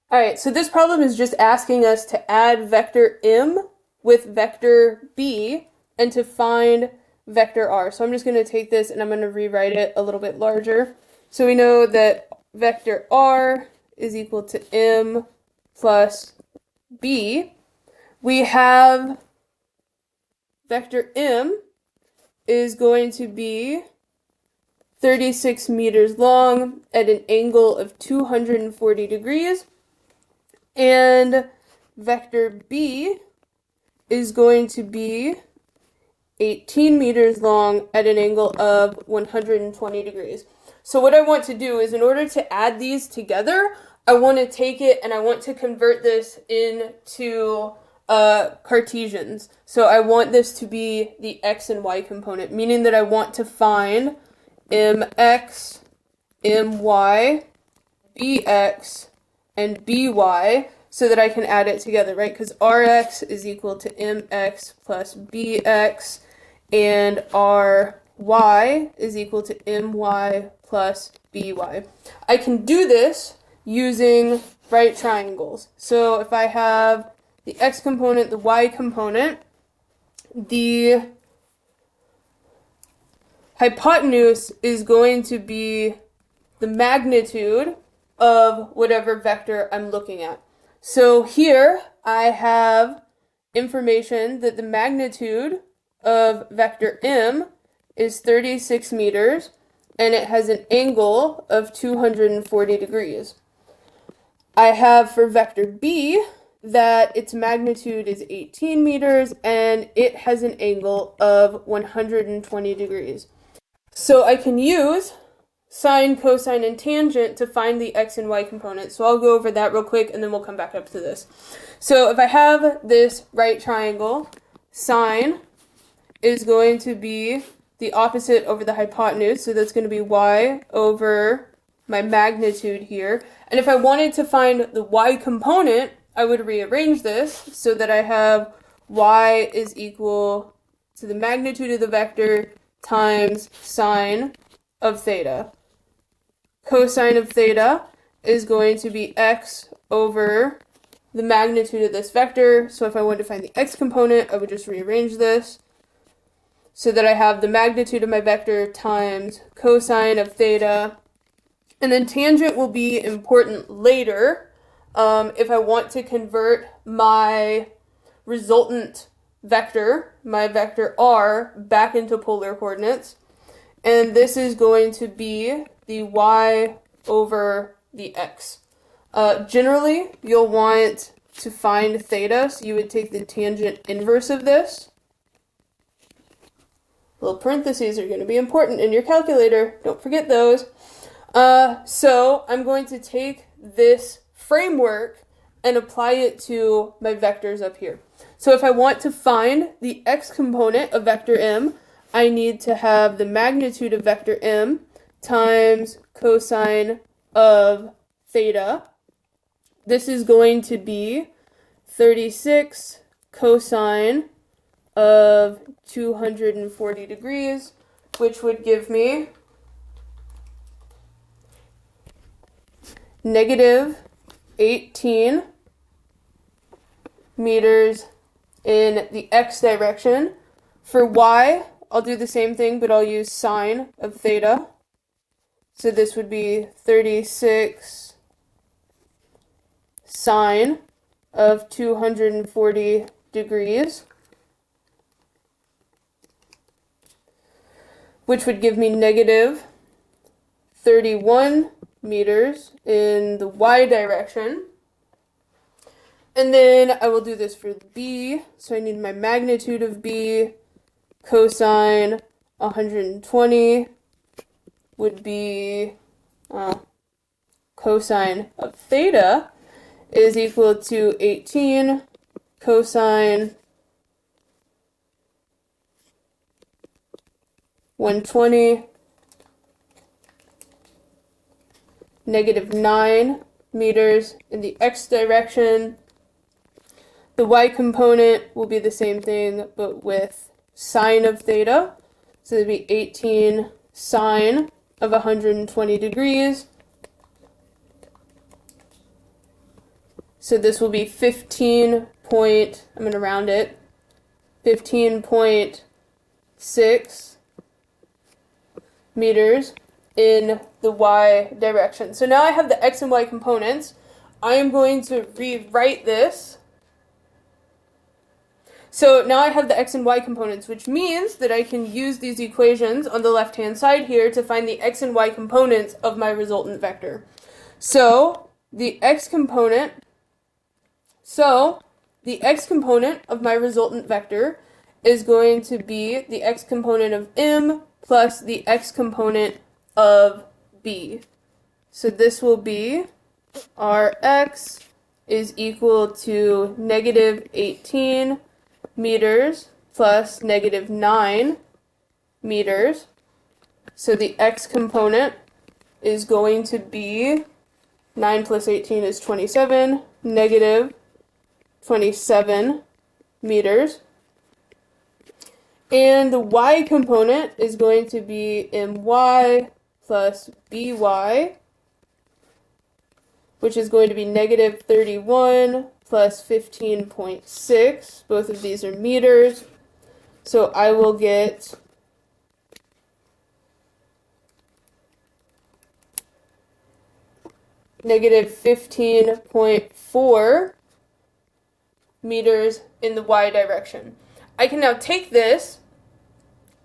All right, so this problem is just asking us to add vector m with vector b and to find vector r. So I'm just going to take this and I'm going to rewrite it a little bit larger. So we know that vector r is equal to m plus b. We have vector m is going to be 36 meters long at an angle of 240 degrees. And vector b is going to be 18 meters long at an angle of 120 degrees. So what I want to do is, in order to add these together, I want to take it and I want to convert this into Cartesians. So I want this to be the x and y component, meaning that I want to find mx, my, bx, and by so that I can add it together, right? Because rx is equal to mx plus bx, and ry is equal to my plus by. I can do this using right triangles. So if I have the x component, the y component, the hypotenuse is going to be the magnitude of whatever vector I'm looking at. So here I have information that the magnitude of vector m is 36 meters and it has an angle of 240 degrees. I have for vector b that its magnitude is 18 meters and it has an angle of 120 degrees. So I can use sine, cosine, and tangent to find the x and y components. So I'll go over that real quick and then we'll come back up to this. So if I have this right triangle, sine is going to be the opposite over the hypotenuse. So that's going to be y over my magnitude here. And if I wanted to find the y component, I would rearrange this so that I have y is equal to the magnitude of the vector times sine of theta. Cosine of theta is going to be x over the magnitude of this vector. So if I wanted to find the x component, I would just rearrange this so that I have the magnitude of my vector times cosine of theta. And then tangent will be important later if I want to convert my resultant vector, my vector r, back into polar coordinates. And this is going to be the y over the x. Generally, you'll want to find theta, so you would take the tangent inverse of this. Little parentheses are going to be important in your calculator. Don't forget those. So I'm going to take this framework and apply it to my vectors up here. So if I want to find the x component of vector m, I need to have the magnitude of vector m times cosine of theta. This is going to be 36 cosine of 240 degrees, which would give me negative 18 meters in the x direction. For y, I'll do the same thing, but I'll use sine of theta. So this would be 36 sine of 240 degrees, which would give me negative 31 meters in the y direction. And then I will do this for b. So I need my magnitude of b. Cosine 120 would be cosine of theta is equal to 18 cosine 120 negative 9 meters in the x direction. The y component will be the same thing, but with sine of theta. So it'd be 18 sine of 120 degrees So this will be 15 point, I'm going to round it, 15.6 meters in the y direction. So now I have the x and y components. I am going to rewrite this. So now I have the x and y components, which means that I can use these equations on the left-hand side here to find the x and y components of my resultant vector. So the x component of my resultant vector is going to be the x component of m plus the x component of b. So this will be our x is equal to negative 18 meters plus negative 9 meters. So the x component is going to be 9 plus 18 is 27, negative 27 meters. And the y component is going to be my plus by, which is going to be negative 31 plus 15.6. Both of these are meters. So I will get negative 15.4 meters in the y direction. I can now take this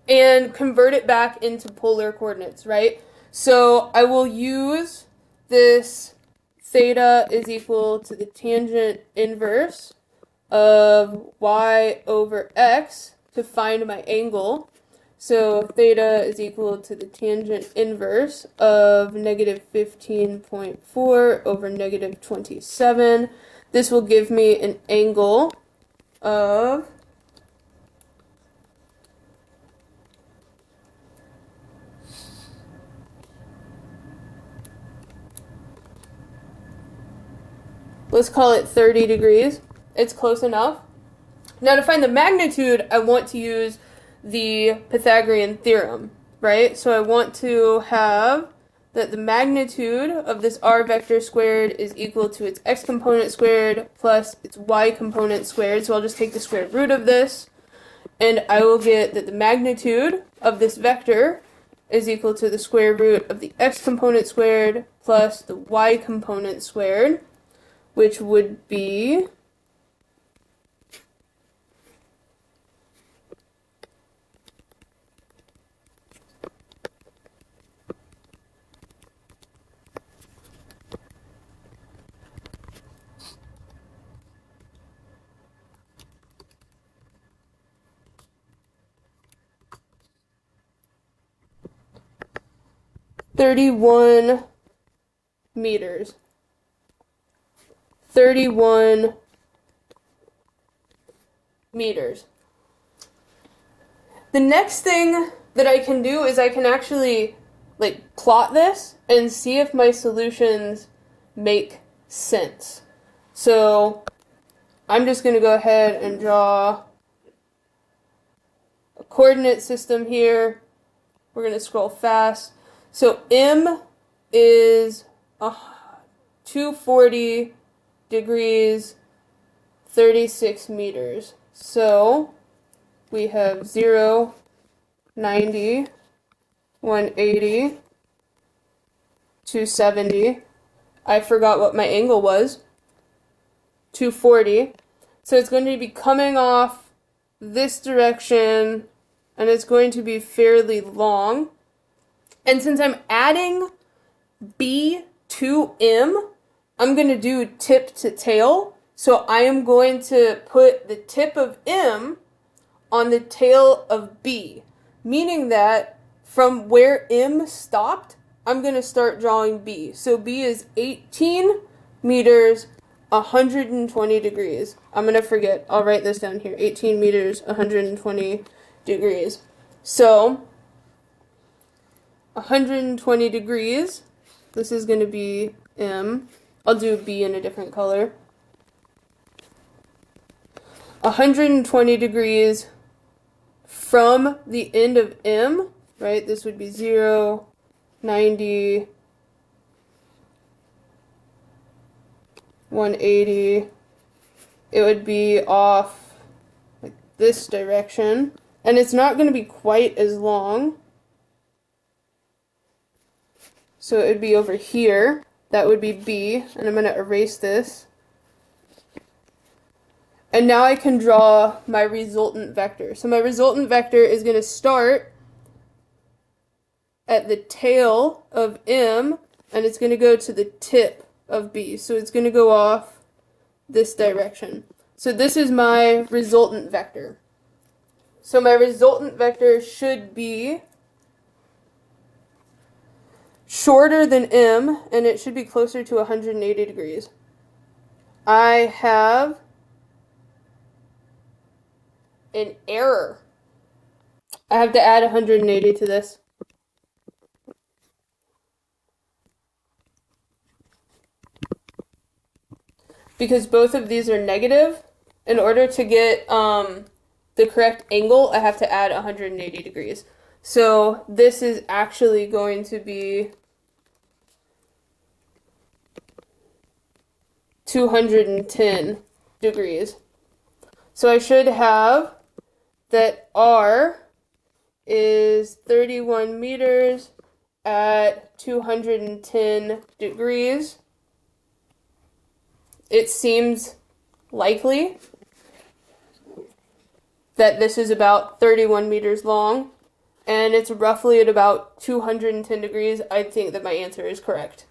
and convert it back into polar coordinates, right? So I will use this theta is equal to the tangent inverse of y over x to find my angle. So theta is equal to the tangent inverse of negative 15.4 over negative 27. This will give me an angle of let's call it 30 degrees. It's close enough. Now to find the magnitude, I want to use the Pythagorean theorem, right? So I want to have that the magnitude of this r vector squared is equal to its x component squared plus its y component squared. So I'll just take the square root of this, and I will get that the magnitude of this vector is equal to the square root of the x component squared plus the y component squared, which would be $31 meters. 31 meters. The next thing that I can do is I can actually plot this and see if my solutions make sense. So I'm just going to go ahead and draw a coordinate system here. We're going to scroll fast. So M is 240 degrees, 36 meters. So we have 0, 90, 180, 270. I forgot what my angle was. 240. So it's going to be coming off this direction, and it's going to be fairly long. And since I'm adding B to M, I'm going to do tip to tail. So I am going to put the tip of M on the tail of B, meaning that from where M stopped, I'm going to start drawing B. So B is 18 meters, 120 degrees. I'm going to forget. I'll write this down here. 18 meters, 120 degrees. So 120 degrees. This is going to be M. I'll do B in a different color. 120 degrees from the end of M, right? This would be 0, 90, 180, it would be off like this direction. And it's not going to be quite as long. So it would be over here. That would be B. And I'm going to erase this. And now I can draw my resultant vector. So my resultant vector is going to start at the tail of M, and it's going to go to the tip of B. So it's going to go off this direction. So this is my resultant vector. So my resultant vector should be shorter than M, and it should be closer to 180 degrees. I have an error. I have to add 180 to this. Because both of these are negative, in order to get the correct angle, I have to add 180 degrees. So this is actually going to be 210 degrees. So I should have that R is 31 meters at 210 degrees. It seems likely that this is about 31 meters long, and it's roughly at about 210 degrees. I think that my answer is correct.